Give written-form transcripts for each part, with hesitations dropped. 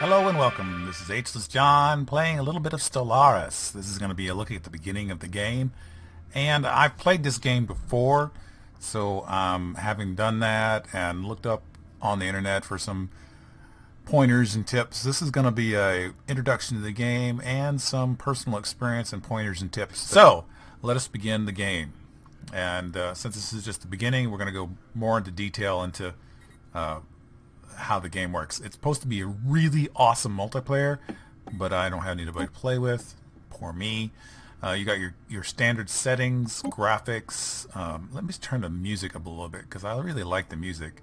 Hello and welcome. This is HLessJon playing a little bit of Stellaris. This is going to be a look at the beginning of the game. And I've played this game before, so having done that and looked up on the internet for some pointers and tips, this is going to be a introduction to the game and some personal experience and pointers and tips. So let us begin the game. And since this is just the beginning, we're going to go more into detail into how the game works. It's supposed to be a really awesome multiplayer, but I don't have anybody to play with. Poor me. You got your standard settings, graphics. Let me turn the music up a little bit because I really like the music.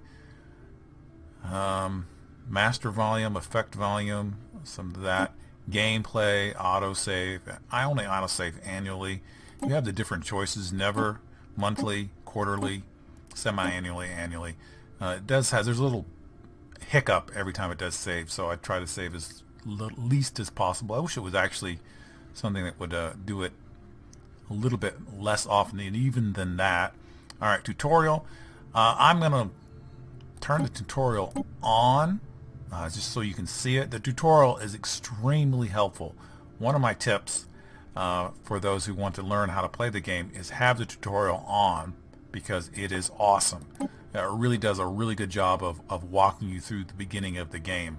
Master volume, effect volume, some of that. Gameplay, autosave. I only autosave annually. You have the different choices: never, monthly, quarterly, semi-annually, annually. There's a little hiccup every time it does save, so I try to save as least as possible. I wish it was actually something that would do it a little bit less often even than that. Alright, tutorial. I'm gonna turn the tutorial on just so you can see it. The tutorial is extremely helpful. One of my tips for those who want to learn how to play the game is have the tutorial on, because it is awesome. It really does a really good job of walking you through the beginning of the game.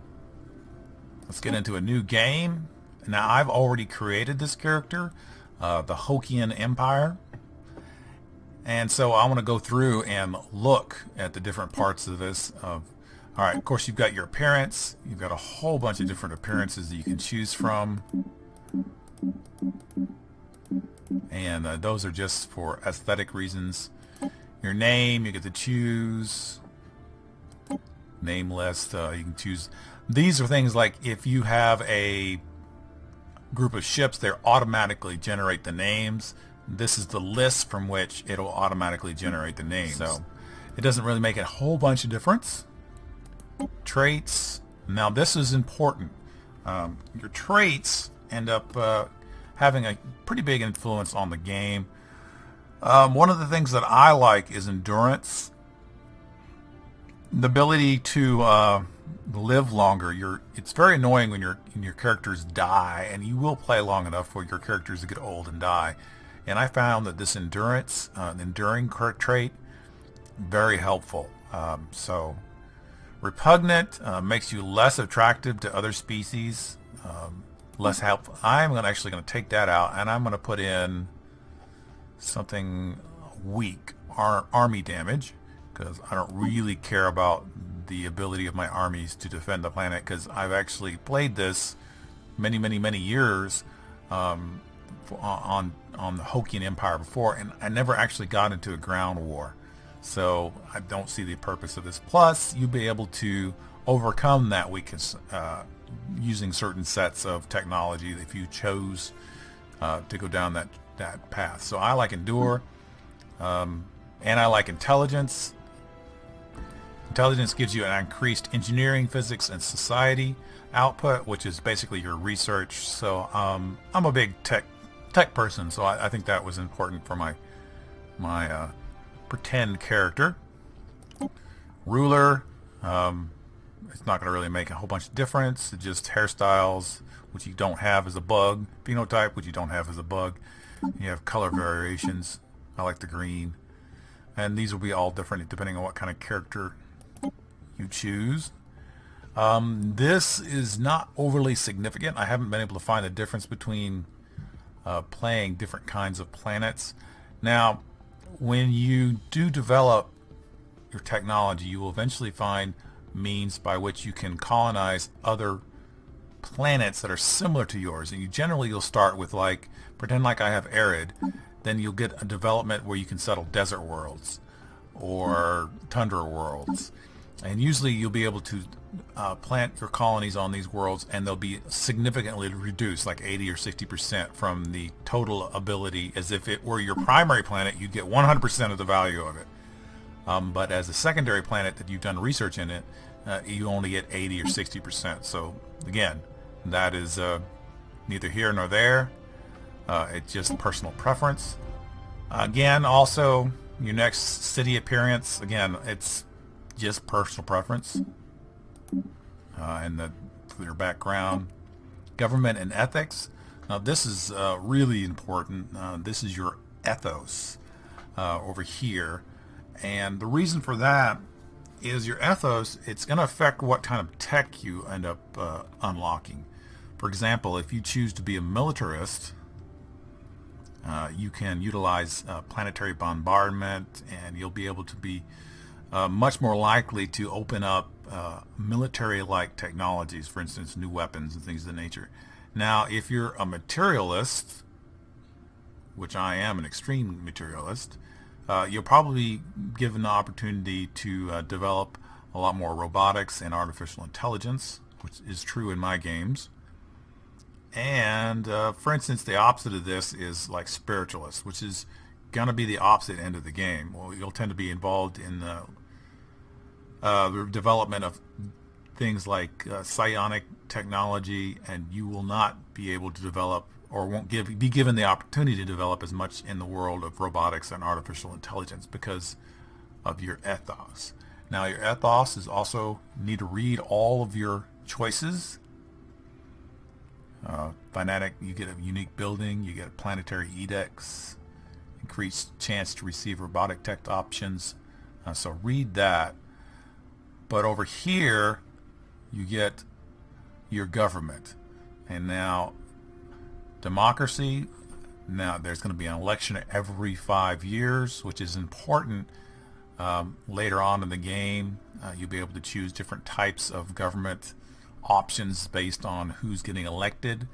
Let's get into a new game. Now, I've already created this character, the Hokian Empire. And so I want to go through and look at the different parts of this. Alright, of course you've got your appearance. You've got a whole bunch of different appearances that you can choose from. And those are just for aesthetic reasons. Your name, you get to choose. Name list, you can choose. These are things like if you have a group of ships, they automatically generate the names. This is the list from which it'll automatically generate the names. So it doesn't really make a whole bunch of difference. Traits. Now this is important. Your traits end up having a pretty big influence on the game. One of the things that I like is endurance. The ability to live longer. It's very annoying when your characters die, and you will play long enough for your characters to get old and die. And I found that this endurance, enduring trait, very helpful. So repugnant makes you less attractive to other species, less helpful. I'm actually going to take that out, and I'm going to put in something weak, army damage, because I don't really care about the ability of my armies to defend the planet, because I've actually played this many years on the Hokian Empire before, and I never actually got into a ground war, so I don't see the purpose of this. Plus, you'll be able to overcome that weakness using certain sets of technology if you chose to go down that path. So I like endure, and I like intelligence. Intelligence gives you an increased engineering, physics, and society output, which is basically your research. So I'm a big tech person, so I think that was important for my pretend character. Ruler. It's not going to really make a whole bunch of difference. It's just hairstyles, which you don't have as a bug. Phenotype, which you don't have as a bug. You have color variations. I like the green. And these will be all different depending on what kind of character you choose. This is not overly significant. I haven't been able to find a difference between playing different kinds of planets. Now, when you do develop your technology, you will eventually find means by which you can colonize other planets that are similar to yours, and you'll start with, like, pretend like I have arid, then you'll get a development where you can settle desert worlds or tundra worlds, and usually you'll be able to plant your colonies on these worlds, and they'll be significantly reduced, like 80 or 60% from the total ability. As if it were your primary planet, you'd get 100% of the value of it, but as a secondary planet that you've done research in it, you only get 80 or 60%. So again, that is neither here nor there. It's just personal preference. Again, also your next city appearance, again, it's just personal preference. And the nuclear background. Government and ethics. Now this is really important. This is your ethos over here. And the reason for that is your ethos, it's going to affect what kind of tech you end up unlocking. For example, if you choose to be a militarist, you can utilize planetary bombardment, and you'll be able to be much more likely to open up military-like technologies, for instance, new weapons and things of the nature. Now, if you're a materialist, which I am an extreme materialist, you'll probably be given the opportunity to develop a lot more robotics and artificial intelligence, which is true in my games. And for instance, the opposite of this is like spiritualist, which is going to be the opposite end of the game. Well, you'll tend to be involved in the development of things like psionic technology, and you will not be able to develop, or won't be given the opportunity to develop as much in the world of robotics and artificial intelligence because of your ethos. Now, your ethos is also, you need to read all of your choices. Fanatic, you get a unique building, you get a planetary edicts, increased chance to receive robotic tech options. So read that. But over here, you get your government. And now, democracy, now there's going to be an election every 5 years, which is important. Later on in the game, you'll be able to choose different types of government options based on who's getting elected,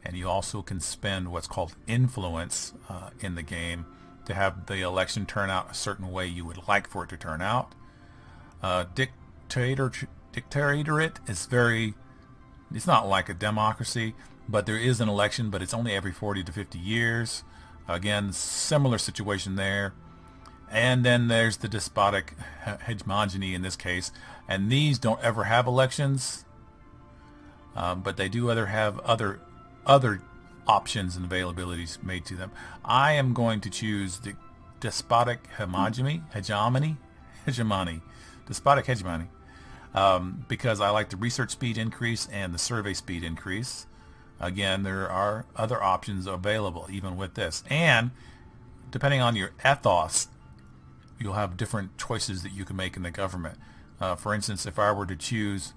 and you also can spend what's called influence in the game to have the election turn out a certain way you would like for it to turn out. Dictatorate is it's not like a democracy, but there is an election, but it's only every 40 to 50 years. Again, similar situation there. And then there's the despotic hegemony in this case, and these don't ever have elections, but they do have other options and availabilities made to them. I am going to choose the despotic hegemony, because I like the research speed increase and the survey speed increase. Again, there are other options available even with this, and depending on your ethos, you'll have different choices that you can make in the government. For instance, if I were to choose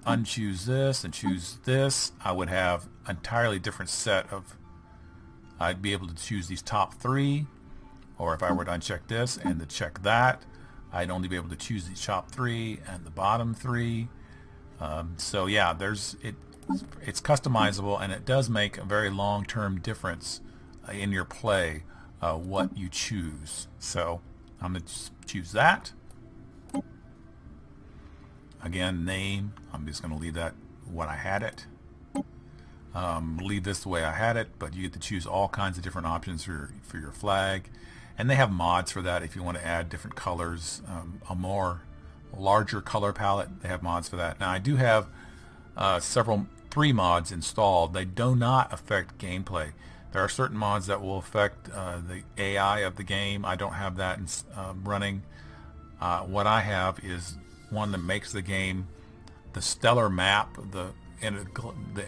unchoose this and choose this, I would have an entirely different set of, I'd be able to choose these top three. Or if I were to uncheck this and to check that, I'd only be able to choose the top three and the bottom three. So yeah, it's customizable, and it does make a very long-term difference in your play what you choose. So I'm going to choose that. Again, name, I'm just going to leave that what I had it. Leave this the way I had it, but you get to choose all kinds of different options for your flag. And they have mods for that if you want to add different colors, a more larger color palette. They have mods for that. Now I do have 3 mods installed. They do not affect gameplay. There are certain mods that will affect the AI of the game. I don't have that running. What I have is one that makes the game the stellar map, the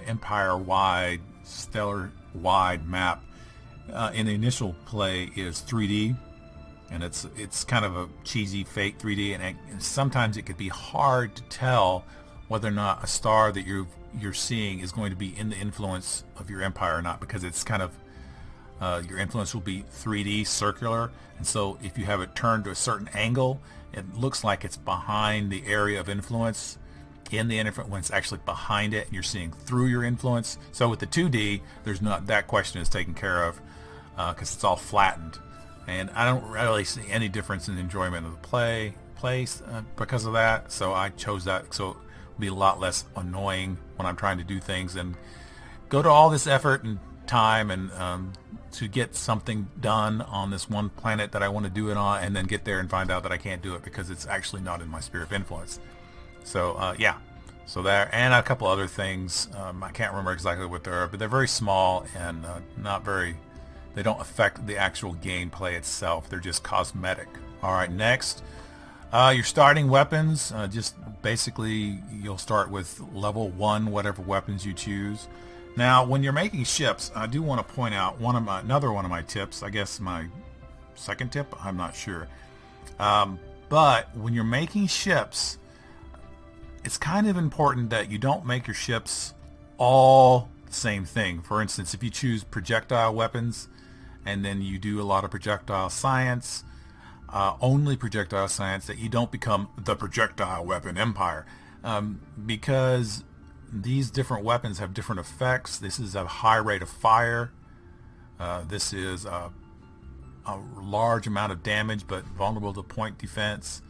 empire-wide, stellar-wide map. In the initial play is 3D, and it's kind of a cheesy fake 3D, and sometimes it could be hard to tell whether or not a star that you're seeing is going to be in the influence of your empire or not, because it's kind of your influence will be 3D circular, and so if you have it turned to a certain angle, it looks like it's behind the area of influence in the influence when it's actually behind it, and you're seeing through your influence. So with the 2D, there's not, that question is taken care of because it's all flattened, and I don't really see any difference in the enjoyment of the place because of that. So I chose that so it'll be a lot less annoying when I'm trying to do things and go to all this effort and time and to get something done on this one planet that I want to do it on, and then get there and find out that I can't do it because it's actually not in my sphere of influence. So yeah, so there, and a couple other things. I can't remember exactly what they are, but they're very small and they don't affect the actual gameplay itself. They're just cosmetic. All right, next, Your starting weapons, just basically you'll start with level 1, whatever weapons you choose. Now, when you're making ships, I do want to point out another one of my tips, I guess my second tip, I'm not sure. But when you're making ships, it's kind of important that you don't make your ships all the same thing. For instance, if you choose projectile weapons and then you do a lot of projectile science, only projectile science, that you don't become the projectile weapon empire, because these different weapons have different effects. This is a high rate of fire. This is a large amount of damage but vulnerable to point defense.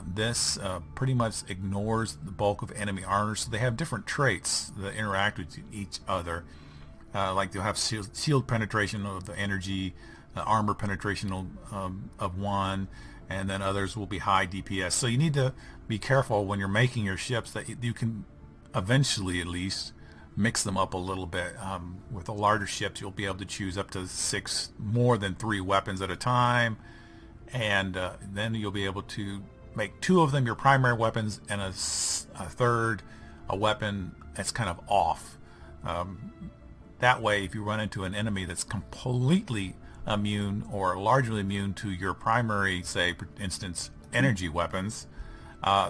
This pretty much ignores the bulk of enemy armor, so they have different traits that interact with each other. Like they'll have shield penetration of the energy, armor penetration of 1, and then others will be high DPS. So you need to be careful when you're making your ships that you can eventually at least mix them up a little bit. With the larger ships, you'll be able to choose up to 6, more than 3 weapons at a time, and then you'll be able to make 2 of them your primary weapons and a third a weapon that's kind of off. That way, if you run into an enemy that's completely immune or largely immune to your primary, say for instance energy weapons,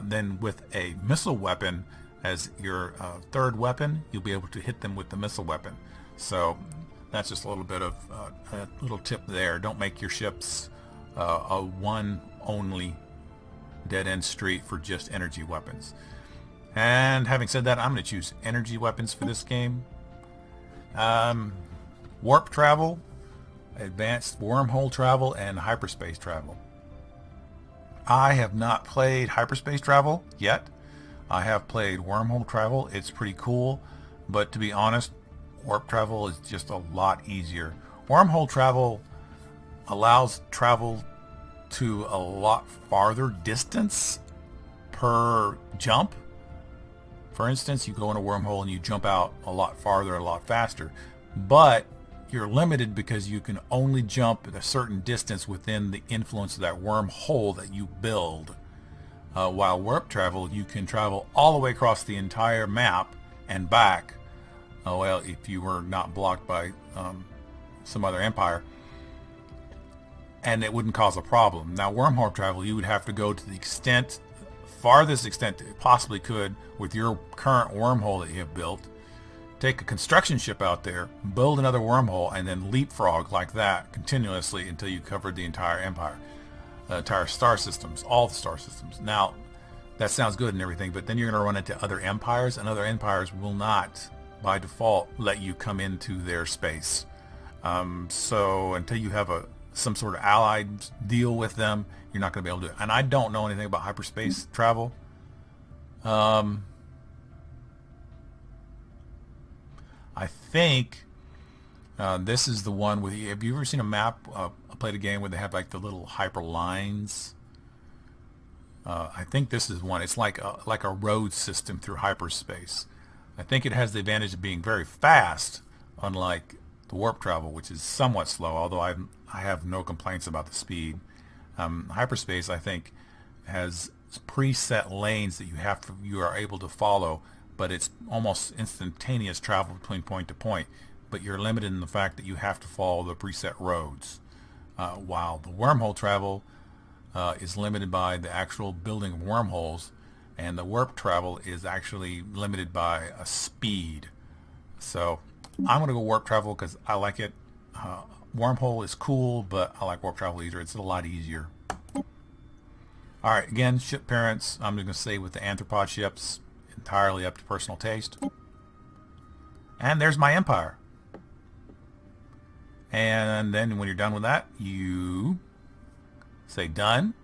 then with a missile weapon as your third weapon, you'll be able to hit them with the missile weapon. So that's just a little bit of a little tip there. Don't make your ships a one only dead-end street for just energy weapons. And having said that, I'm going to choose energy weapons for this game. Warp travel, advanced wormhole travel, and hyperspace travel. I have not played hyperspace travel yet. I have played wormhole travel. It's pretty cool, but to be honest, warp travel is just a lot easier. Wormhole travel allows travel to a lot farther distance per jump. For instance, you go in a wormhole and you jump out a lot farther, a lot faster, but you're limited because you can only jump at a certain distance within the influence of that wormhole that you build. While warp travel, you can travel all the way across the entire map and back. Well, if you were not blocked by some other empire, and it wouldn't cause a problem. Now, wormhole travel, you would have to go to the farthest extent it possibly could with your current wormhole that you have built, take a construction ship out there, build another wormhole, and then leapfrog like that continuously until you covered the entire empire, entire star systems, all the star systems. Now, that sounds good and everything, but then you're going to run into other empires, and other empires will not, by default, let you come into their space. So until you have some sort of allied deal with them, you're not going to be able to do it. And I don't know anything about hyperspace travel. I think this is the one with, have you ever seen a map, played a game where they have like the little hyper lines? I think this is one. It's like a road system through hyperspace. I think it has the advantage of being very fast, unlike the warp travel, which is somewhat slow, although I have no complaints about the speed. Hyperspace, I think, has preset lanes that you are able to follow, but it's almost instantaneous travel between point to point. But you're limited in the fact that you have to follow the preset roads, while the wormhole travel is limited by the actual building of wormholes, and the warp travel is actually limited by a speed. So I'm going to go warp travel because I like it. Wormhole is cool, but I like warp travel easier. It's a lot easier. All right, again, ship parents, I'm going to say with the anthropod ships, entirely up to personal taste. And there's my empire. And then when you're done with that, you say done.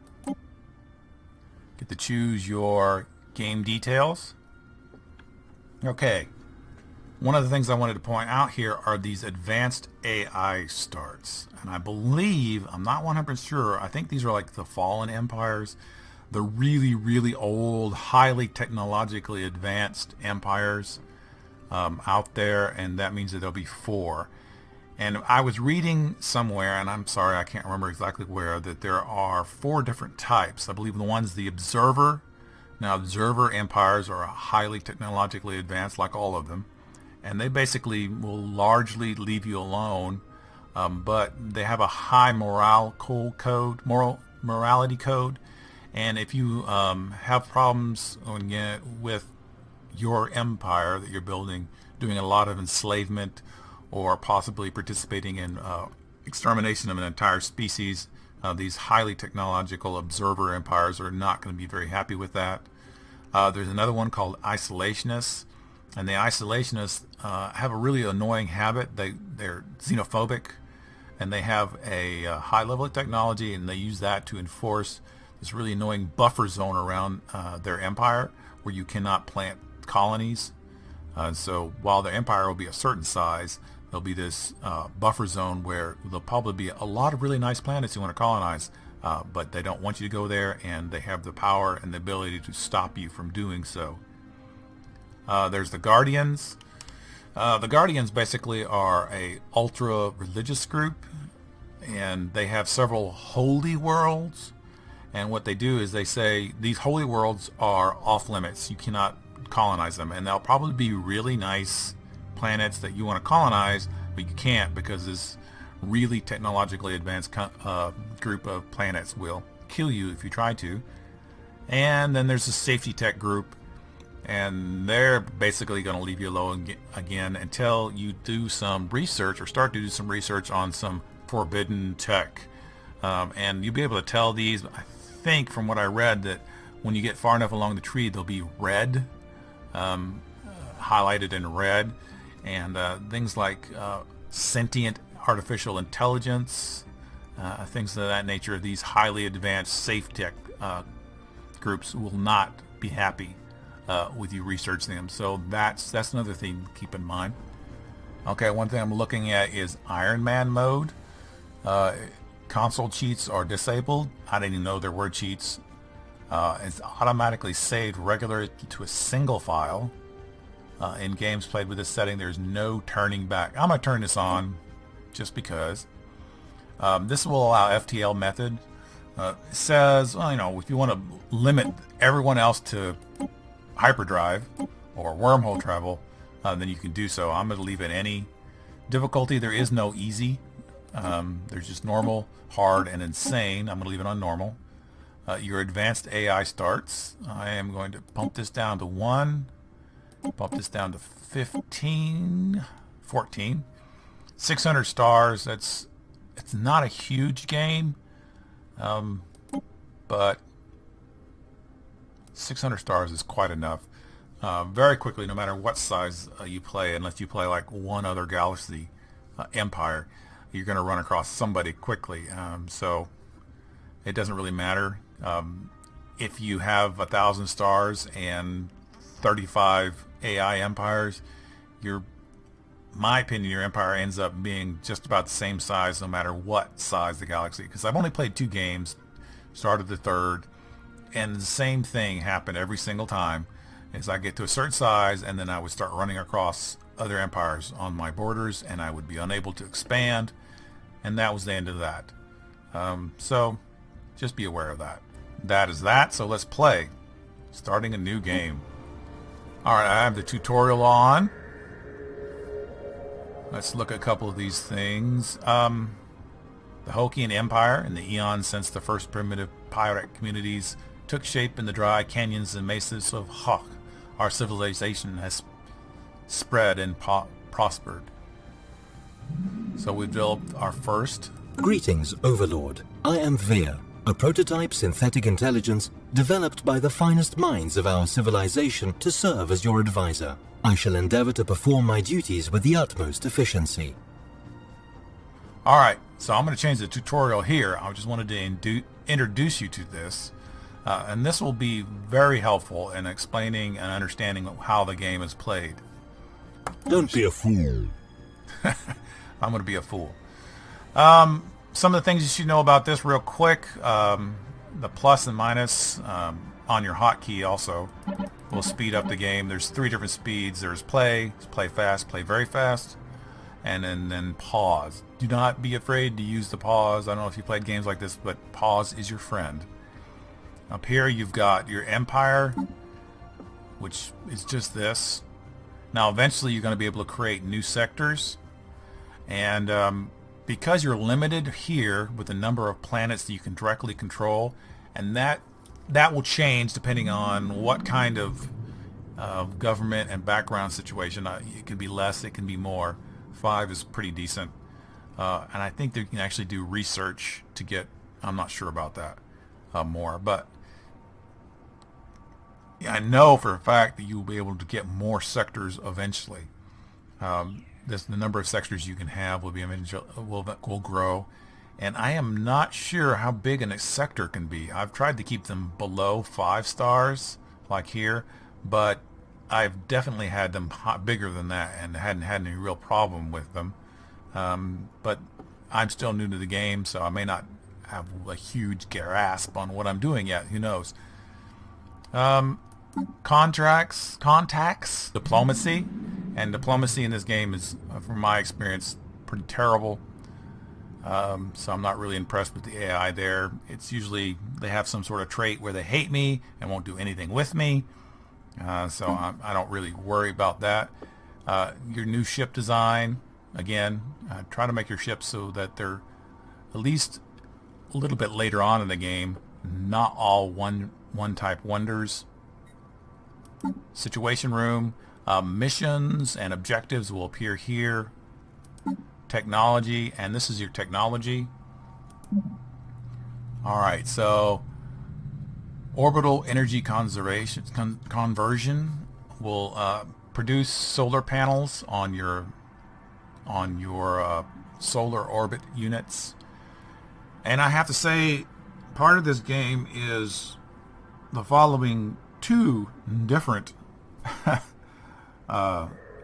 Get to choose your game details. Okay. One of the things I wanted to point out here are these advanced AI starts. And I believe, I'm not 100% sure, I think these are like the fallen empires, the really, really old, highly technologically advanced empires out there, and that means that there'll be 4. And I was reading somewhere, and I'm sorry, I can't remember exactly where, that there are 4 different types. I believe the one's the observer. Now, observer empires are highly technologically advanced, like all of them, and they basically will largely leave you alone, but they have a high morality code, and if you have problems with your empire that you're building, doing a lot of enslavement or possibly participating in extermination of an entire species, these highly technological observer empires are not going to be very happy with that. There's another one called isolationists, and the isolationists have a really annoying habit. They're xenophobic, and they have a high level of technology, and they use that to enforce this really annoying buffer zone around their empire where you cannot plant colonies. So while their empire will be a certain size, there'll be this buffer zone where there'll probably be a lot of really nice planets you want to colonize, but they don't want you to go there, and they have the power and the ability to stop you from doing so. There's the Guardians. The Guardians basically are a ultra religious group, and they have several holy worlds, and what they do is they say these holy worlds are off limits. You cannot colonize them, and they'll probably be really nice planets that you want to colonize, but you can't because this really technologically advanced group of planets will kill you if you try to. And then there's the safety tech group, and they're basically going to leave you alone again until you do some research or start to do some research on some forbidden tech. And you'll be able to tell these, I think from what I read, that when you get far enough along the tree they'll be red, highlighted in red, and things like sentient artificial intelligence, things of that nature. These highly advanced safe tech groups will not be happy with you researching them. So that's another thing to keep in mind. Okay, one thing I'm looking at is Iron Man mode. Console cheats are disabled. I didn't even know there were cheats. It's automatically saved regularly to a single file. In games played with this setting, there's no turning back. I'm going to turn this on just because. This will allow FTL method. It says, well, if you want to limit everyone else to hyperdrive or wormhole travel, then you can do so. I'm going to leave it any difficulty. There is no easy. There's just normal, hard, and insane. I'm going to leave it on normal. Your advanced AI starts. I am going to pump this down to 1. Bump this down to 15, 14. 600 stars. It's not a huge game, but 600 stars is quite enough. Very quickly, no matter what size you play, unless you play like one other galaxy empire, you're going to run across somebody quickly. So it doesn't really matter. If you have 1,000 stars and 35 AI empires, my opinion, your empire ends up being just about the same size no matter what size the galaxy. Because I've only played 2 games, started the 3rd, and the same thing happened every single time. Is I get to a certain size, and then I would start running across other empires on my borders, and I would be unable to expand, and that was the end of that. So just be aware of that. That is that. So let's play. Starting a new game. Alright, I have the tutorial on. Let's look at a couple of these things. The Hokian Empire in the eons since the first primitive pirate communities took shape in the dry canyons and mesas of Hawk. Our civilization has spread and prospered. So we built our first. Greetings, Overlord. I am Veer, a prototype synthetic intelligence developed by the finest minds of our civilization to serve as your advisor. I shall endeavor to perform my duties with the utmost efficiency. Alright, so I'm going to change the tutorial here. I just wanted to introduce you to this. And this will be very helpful in explaining and understanding how the game is played. Don't be a fool. I'm going to be a fool. Some of the things you should know about this real quick. The plus and minus on your hotkey also will speed up the game. There's 3 different speeds. There's play fast, play very fast. and then pause. Do not be afraid to use the pause. I don't know if you played games like this, but pause is your friend. Up here you've got your empire, which is just this. Now eventually you're going to be able to create new sectors, and because you're limited here with the number of planets that you can directly control, and that will change depending on what kind of government and background situation. It can be less, it can be more. 5 is pretty decent, and I think they can actually do research to get, I'm not sure about that, more, but yeah, I know for a fact that you will be able to get more sectors eventually. The number of sectors you can have will grow, and I am not sure how big a sector can be. I've tried to keep them below 5 stars like here, but I've definitely had them bigger than that and hadn't had any real problem with them. But I'm still new to the game, so I may not have a huge grasp on what I'm doing yet. Who knows? Contacts, diplomacy, and diplomacy in this game is, from my experience, pretty terrible. So I'm not really impressed with the AI there. It's usually they have some sort of trait where they hate me and won't do anything with me. So I don't really worry about that. Your new ship design, again, try to make your ships so that they're at least a little bit later on in the game, not all one type wonders. Situation room, missions and objectives will appear here. Technology, and this is your technology. Alright, so orbital energy conversion will produce solar panels on your solar orbit units. And I have to say, part of this game is the following 2 different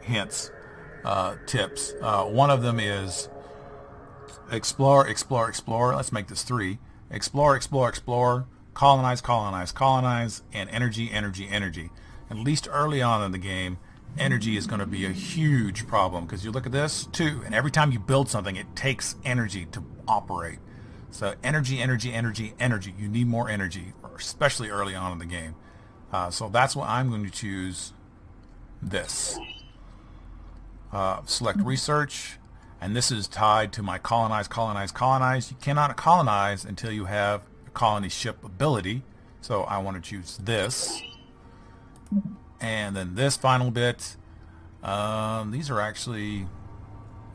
hints, tips. One of them is explore. Let's make this 3. Explore, colonize, and energy. At least early on in the game, energy is going to be a huge problem, because you look at this too, and every time you build something, it takes energy to operate. So energy. You need more energy, especially early on in the game. So that's what I'm going to choose. This. Select research, and this is tied to my colonize. You cannot colonize until you have a colony ship ability, so I want to choose this. And then this final bit, these are actually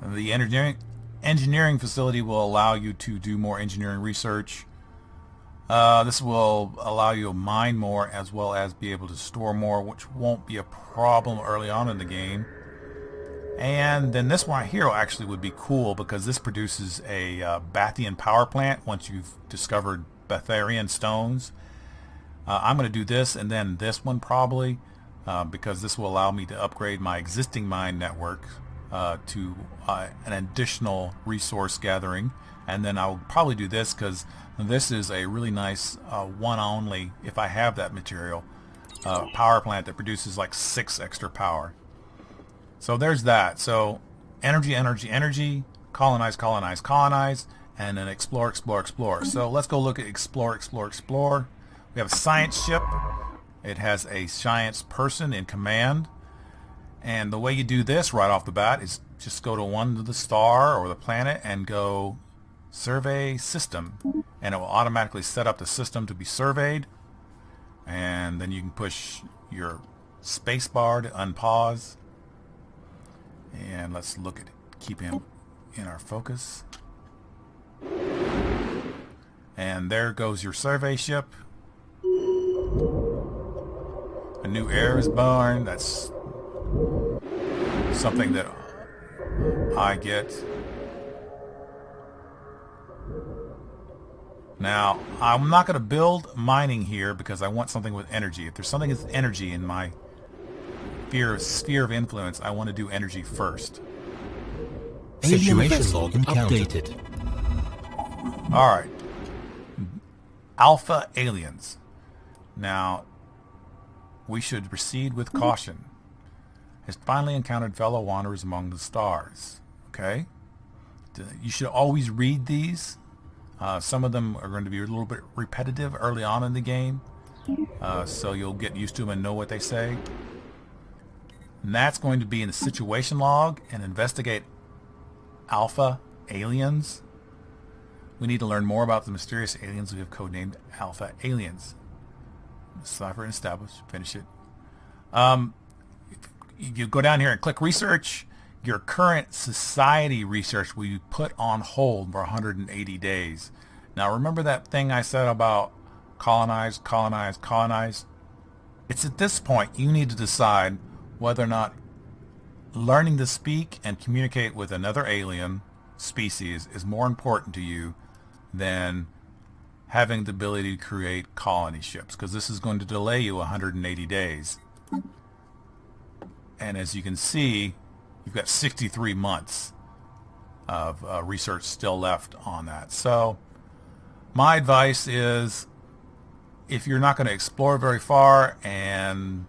the engineering facility will allow you to do more engineering research. This will allow you to mine more as well as be able to store more, which won't be a problem early on in the game. And then this one here actually would be cool, because this produces a Bathian power plant once you've discovered Batharian stones. I'm going to do this and then this one probably, because this will allow me to upgrade my existing mine network to an additional resource gathering. And then I'll probably do this because this is a really nice one only, if I have that material, power plant that produces like 6 extra power. So there's that. So energy, colonize, and then explore. So let's go look at explore. We have a science ship. It has a science person in command. And the way you do this right off the bat is just go to the star or the planet and go survey system, and it will automatically set up the system to be surveyed. And then you can push your space bar to unpause. And let's look at it. Keep him in our focus. And there goes your survey ship. A new heir is born. That's something that I get. Now, I'm not going to build mining here because I want something with energy. If there's something with energy in my sphere of influence, I want to do energy first. Situation log updated. Alright. Alpha aliens. Now, we should proceed with caution. Has finally encountered fellow wanderers among the stars. Okay. You should always read these. Some of them are going to be a little bit repetitive early on in the game. So you'll get used to them and know what they say. And that's going to be in the situation log and investigate alpha aliens. We need to learn more about the mysterious aliens we have codenamed alpha aliens. Decipher and establish. Finish it. You go down here and click research. Your current society research will be put on hold for 180 days. Now remember that thing I said about colonize, colonize, colonize? It's at this point you need to decide whether or not learning to speak and communicate with another alien species is more important to you than having the ability to create colony ships, because this is going to delay you 180 days. And as you can see, you've got 63 months of research still left on that. So my advice is, if you're not going to explore very far and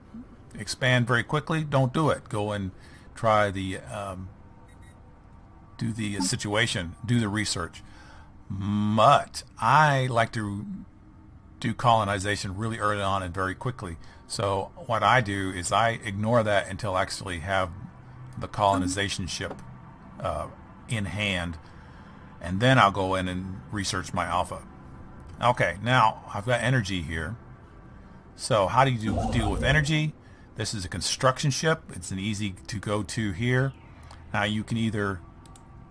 expand very quickly, don't do it. Go and try the do the situation, do the research. But I like to do colonization really early on and very quickly. So what I do is I ignore that until I actually have the colonization ship in hand, and then I'll go in and research my alpha. Okay, now I've got energy here. So how do you deal with energy? This is a construction ship. It's an easy to go to here. Now you can either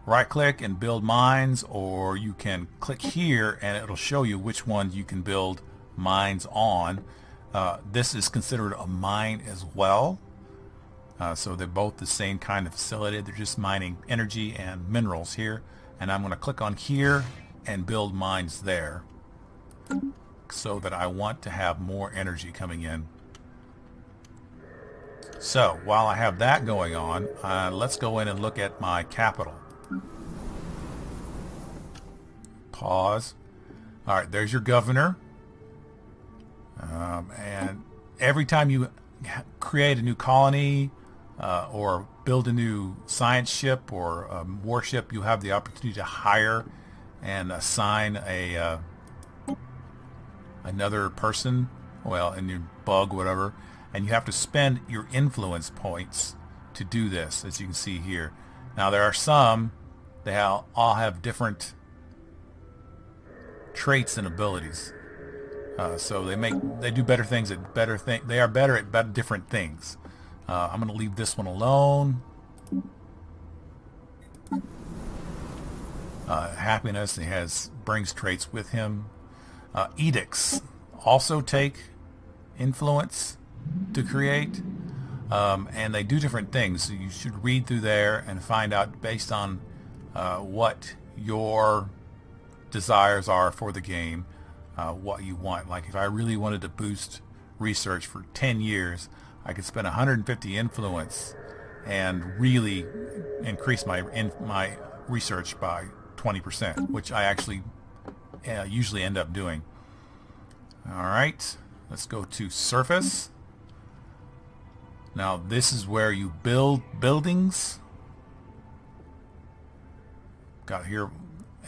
right click and build mines, or you can click here and it'll show you which ones you can build mines on. This is considered a mine as well. So they're both the same kind of facility. They're just mining energy and minerals here. And I'm going to click on here and build mines there, so that I want to have more energy coming in. So while I have that going on, let's go in and look at my capital. Pause. All right, there's your governor. And every time you create a new colony or build a new science ship or warship, you have the opportunity to hire and assign another person, well, in your bug, whatever, and you have to spend your influence points to do this, as you can see here. Now there are some, they all have different traits and abilities. So they do better things at better things. They are better at different things. I'm going to leave this one alone. Happiness, he brings traits with him. Edicts also take influence to create, and they do different things. So you should read through there and find out based on what your desires are for the game, what you want. Like if I really wanted to boost research for 10 years, I could spend 150 influence and really increase my research by 20%, which I actually usually end up doing. All right, let's go to surface. Now this is where you build buildings. Got here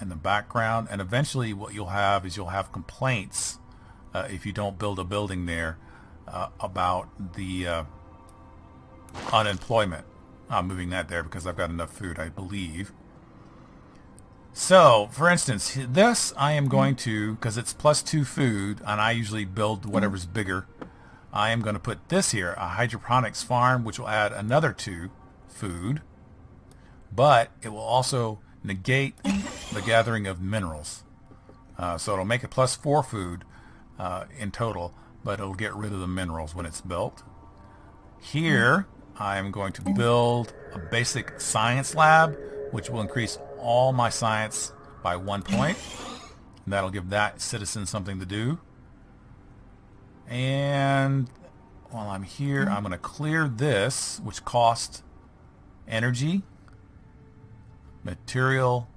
in the background, and eventually what you'll have is you'll have complaints if you don't build a building there about the unemployment. I'm moving that there because I've got enough food, I believe. So, for instance, this I am going to, because it's +2 food, and I usually build whatever's bigger, I am going to put this here, a hydroponics farm, which will add another 2 food, but it will also negate the gathering of minerals. So it'll make it +4 food in total, but it'll get rid of the minerals when it's built. Here, I am going to build a basic science lab, which will increase all my science by 1 point. And that'll give that citizen something to do. And while I'm here, I'm going to clear this, which costs energy, material,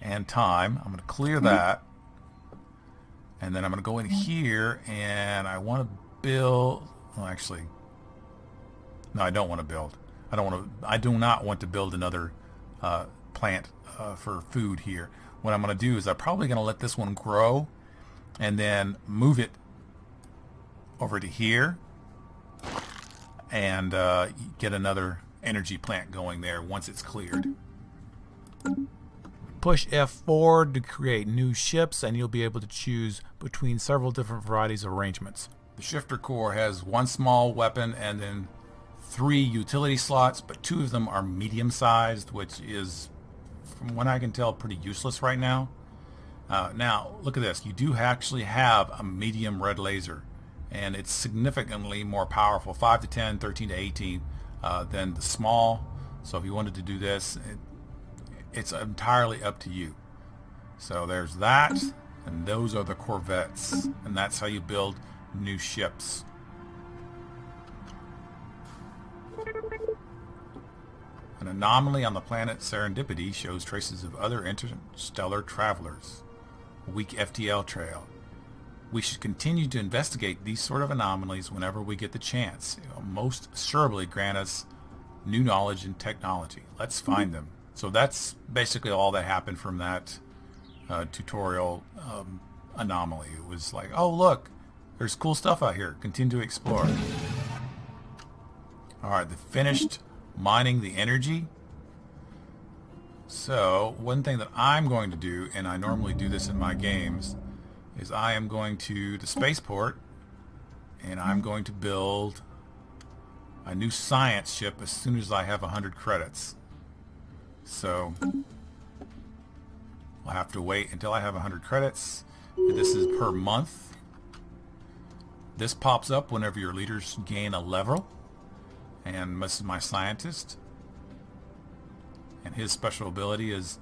and time. I'm going to clear that. And then I'm going to go in here, and I want to build, well, actually, no, I don't want to build. I do not want to build another plant for food here. What I'm going to do is I'm probably going to let this one grow and then move it over to here and get another energy plant going there once it's cleared. Push F4 to create new ships, and you'll be able to choose between several different varieties of arrangements. The shifter core has one small weapon and then 3 utility slots, but 2 of them are medium-sized, which is, from what I can tell, pretty useless right now. Now, look at this. You do actually have a medium red laser, and it's significantly more powerful, 5 to 10, 13 to 18, than the small. So if you wanted to do this, it's entirely up to you. So there's that, and those are the corvettes, and that's how you build new ships. An anomaly on the planet Serendipity shows traces of other interstellar travelers. A weak FTL trail. We should continue to investigate these sort of anomalies whenever we get the chance. It will most assuredly grant us new knowledge and technology. Let's find them. So that's basically all that happened from that tutorial anomaly. It was like, oh look, there's cool stuff out here. Continue to explore. Alright, they finished mining the energy. So one thing that I'm going to do, and I normally do this in my games, is I am going to the spaceport and I'm going to build a new science ship as soon as I have 100 credits. So I'll have to wait until I have 100 credits. This is per month. This pops up whenever your leaders gain a level. And this is my scientist. And his special ability is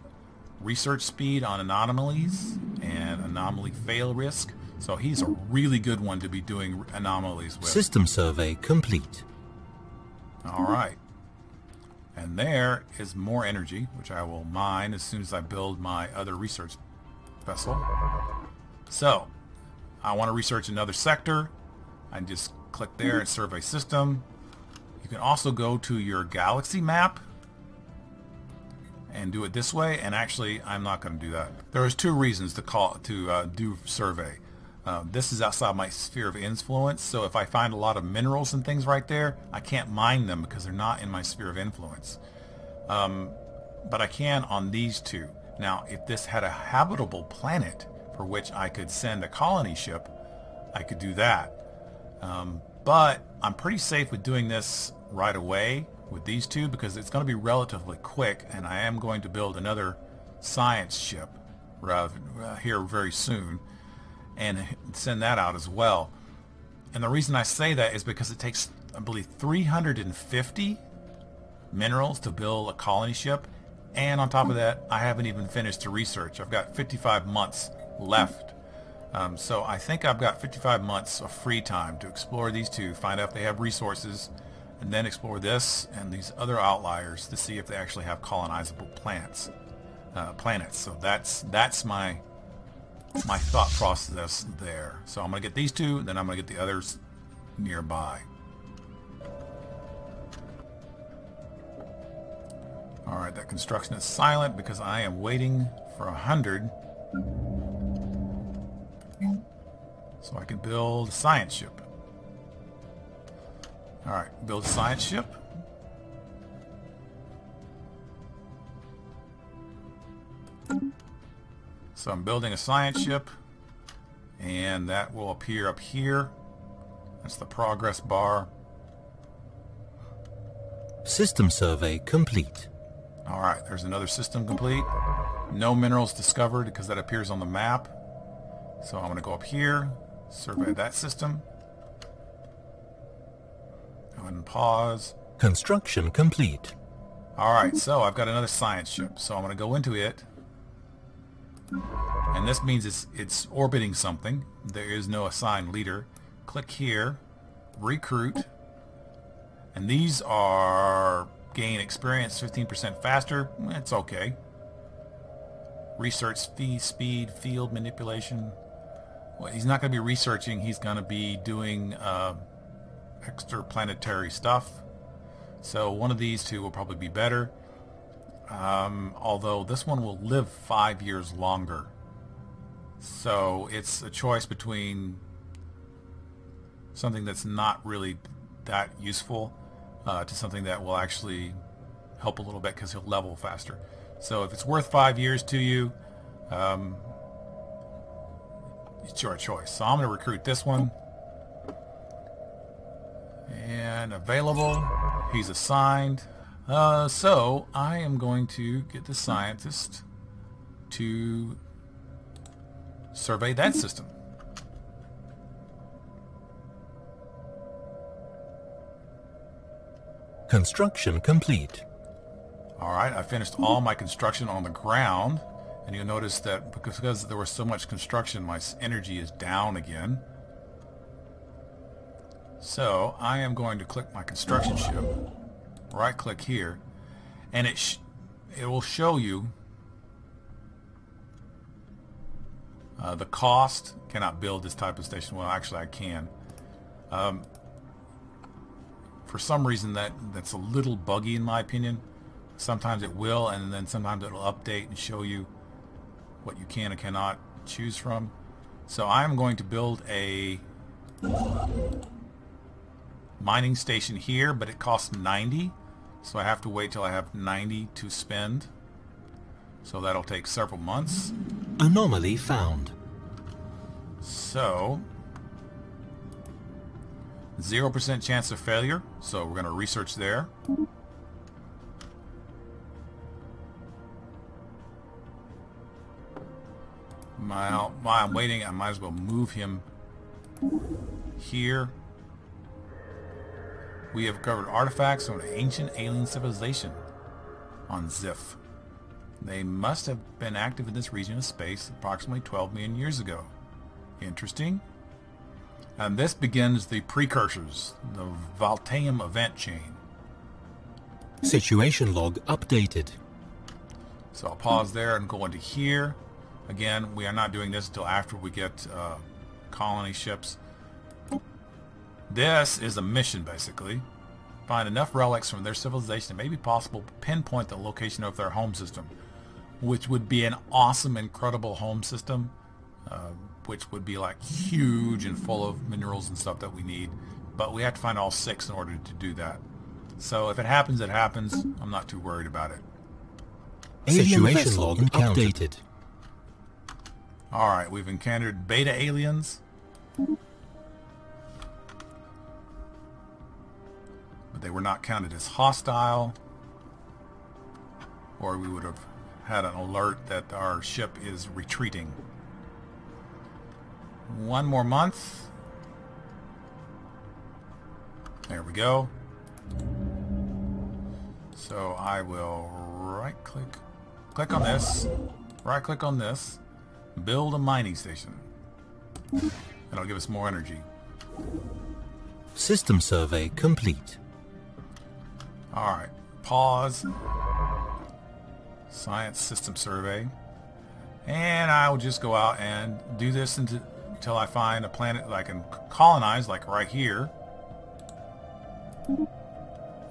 research speed on anomalies and anomaly fail risk. So he's a really good one to be doing anomalies with. System survey complete. Alright. And there is more energy, which I will mine as soon as I build my other research vessel. So, I want to research another sector. I just click there and survey system. You can also go to your galaxy map and do it this way, and actually I'm not going to do that. There's 2 reasons to do survey. This is outside my sphere of influence, so if I find a lot of minerals and things right there, I can't mine them because they're not in my sphere of influence. But I can on these 2. Now, if this had a habitable planet for which I could send a colony ship, I could do that. But I'm pretty safe with doing this right away with these 2 because it's going to be relatively quick, and I am going to build another science ship here very soon and send that out as well. And the reason I say that is because it takes, I believe, 350 minerals to build a colony ship, and on top of that I haven't even finished the research. I've got 55 months left. So I think I've got 55 months of free time to explore these 2, find out if they have resources, and then explore this and these other outliers to see if they actually have colonizable planets. So that's my thought process there. So I'm going to get these 2, then I'm going to get the others nearby. Alright, that construction is silent because I am waiting for 100 so I can build a science ship. Alright, build a science ship. So I'm building a science ship, and that will appear up here. That's the progress bar. System survey complete. Alright, there's another system complete. No minerals discovered because that appears on the map. So I'm going to go up here, survey that system. Go ahead and pause. Construction complete. Alright, so I've got another science ship. So I'm going to go into it. And this means it's orbiting something. There is no assigned leader. Click here, recruit. And these are gain experience 15% faster. It's okay. Research speed, field manipulation. Well, he's not going to be researching. He's going to be doing extraplanetary stuff. So one of these 2 will probably be better. although this one will live 5 years longer. So it's a choice between something that's not really that useful to something that will actually help a little bit because he'll level faster. So if it's worth 5 years to you, it's your choice. So I'm going to recruit this one. And available. He's assigned. So I am going to get the scientist to survey that system. Construction complete. Alright, I finished all my construction on the ground, and you'll notice that because there was so much construction, my energy is down again. So I am going to click my construction ship, right click here, and it will show you the cost. Cannot build this type of station. Well, actually I can. For some reason that's a little buggy in my opinion. Sometimes it will, and then sometimes it'll update and show you what you can and cannot choose from. So I'm going to build a mining station here, but it costs 90, so I have to wait till I have 90 to spend. So that'll take several months. Anomaly found. So 0% chance of failure, so we're going to research there. While I'm waiting, I might as well move him here. We have covered artifacts from an ancient alien civilization on Ziph. They must have been active in this region of space approximately 12 million years ago. Interesting. And this begins the precursors, the Valteum event chain. Situation log updated. So I'll pause there and go into here. Again, we are not doing this until after we get colony ships. This is a mission, basically. Find enough relics from their civilization it may be possible to pinpoint the location of their home system, which would be an awesome, incredible home system, which would be like huge and full of minerals and stuff that we need. But we have to find all 6 in order to do that. So if it happens, it happens. I'm not too worried about it. Situation log updated. Alright, we've encountered beta aliens. But they were not counted as hostile. Or we would have had an alert that our ship is retreating. 1 more month. There we go. So I will click on this, right click on this, build a mining station. That'll give us more energy. System survey complete. Alright, pause. Science system survey. And I will just go out and do this until I find a planet that I can colonize, like right here.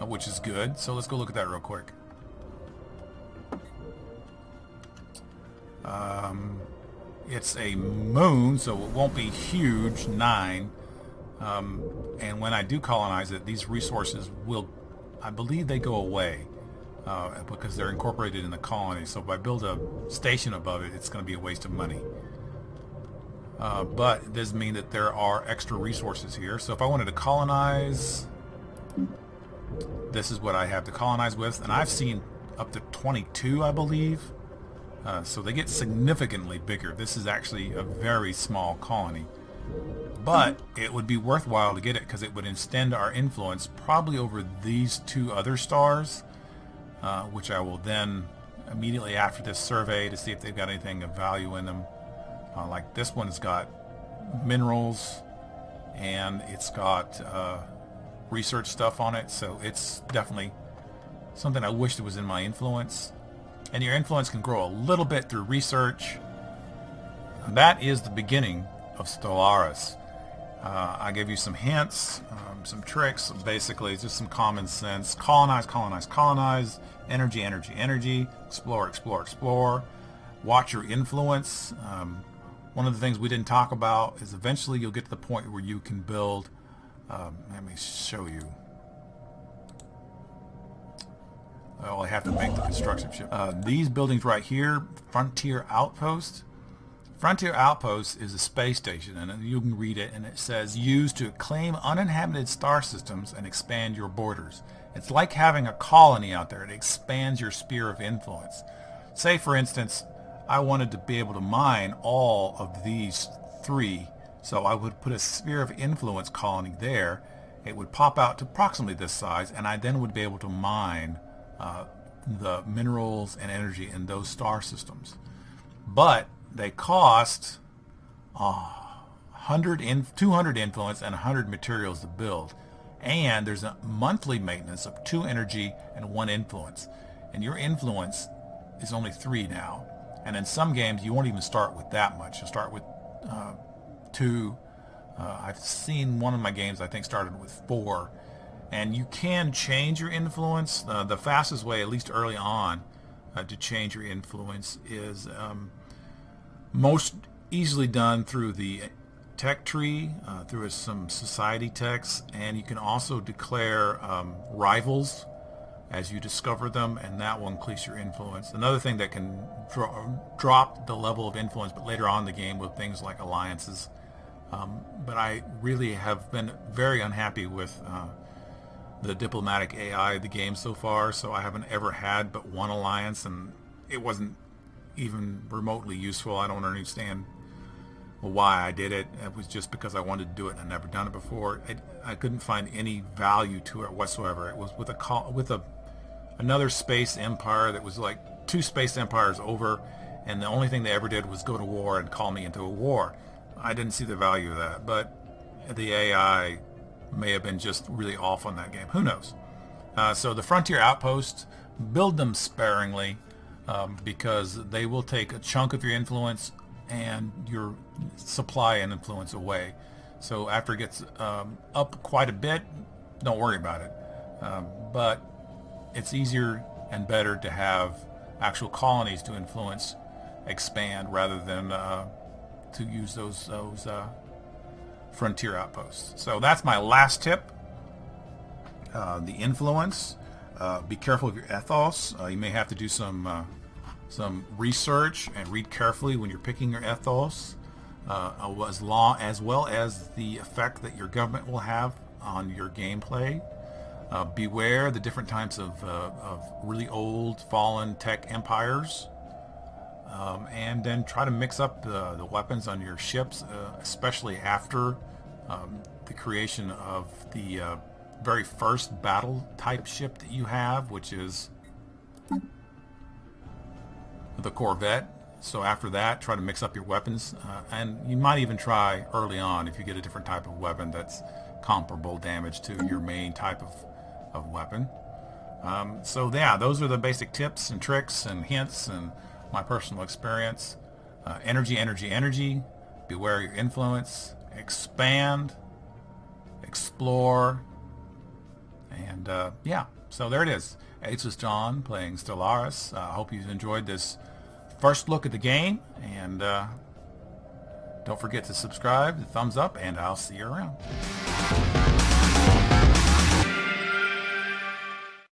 Which is good. So let's go look at that real quick. It's a moon, so it won't be huge, 9. And when I do colonize it, these resources will, I believe they go away because they're incorporated in the colony. So if I build a station above it, it's going to be a waste of money. But it does mean that there are extra resources here. So if I wanted to colonize, this is what I have to colonize with. And I've seen up to 22, I believe. So they get significantly bigger. This is actually a very small colony. But it would be worthwhile to get it because it would extend our influence probably over these 2 other stars, which I will then immediately after this survey to see if they've got anything of value in them. Like this one's got minerals and it's got research stuff on it, so it's definitely something I wish that was in my influence. And your influence can grow a little bit through research. And that is the beginning of Stellaris. I gave you some hints, some tricks. Basically, it's just some common sense. Colonize, colonize, colonize. Energy, energy, energy. Explore, explore, explore. Watch your influence. One of the things we didn't talk about is eventually you'll get to the point where you can build. Let me show you. Oh, I have to make the construction ship. These buildings right here, Frontier Outpost. Frontier Outpost is a space station, and you can read it, and it says, used to claim uninhabited star systems and expand your borders. It's like having a colony out there. It expands your sphere of influence. Say, for instance, I wanted to be able to mine all of these 3, so I would put a sphere of influence colony there. It would pop out to approximately this size, and I then would be able to mine the minerals and energy in those star systems. But they cost 200 influence and 100 materials to build. And there's a monthly maintenance of 2 energy and 1 influence. And your influence is only 3 now. And in some games, you won't even start with that much. You'll start with 2. I've seen one of my games, I think, started with 4. And you can change your influence. The fastest way, at least early on, to change your influence is most easily done through the tech tree, through some society techs, and you can also declare rivals as you discover them, and that will increase your influence. Another thing that can drop the level of influence, but later on in the game with things like alliances. But I really have been very unhappy with the diplomatic AI of the game so far, so I haven't ever had but 1 alliance, and it wasn't even remotely useful. I don't understand why I did it. It was just because I wanted to do it and I'd never done it before. I couldn't find any value to it whatsoever. It was with another space empire that was like 2 space empires over, and the only thing they ever did was go to war and call me into a war. I didn't see the value of that, but the AI may have been just really off on that game. Who knows? So the Frontier Outposts, build them sparingly, because they will take a chunk of your influence and your supply and influence away. So after it gets up quite a bit, don't worry about it. But it's easier and better to have actual colonies to influence expand rather than to use those Frontier Outposts. So that's my last tip. The influence. Be careful of your ethos. You may have to do some research and read carefully when you're picking your ethos, as well as the effect that your government will have on your gameplay. Beware the different types of really old fallen tech empires, and then try to mix up the weapons on your ships, especially after the creation of the very first battle type ship that you have, which is the Corvette. So after that, try to mix up your weapons, and you might even try early on if you get a different type of weapon that's comparable damage to your main type of weapon. So yeah, those are the basic tips and tricks and hints and my personal experience. Energy, energy, energy. Beware your influence. Expand. Explore. And yeah, so there it is. HLessJon playing Stellaris. I hope you enjoyed this first look at the game, and don't forget to subscribe, the thumbs up, and I'll see you around.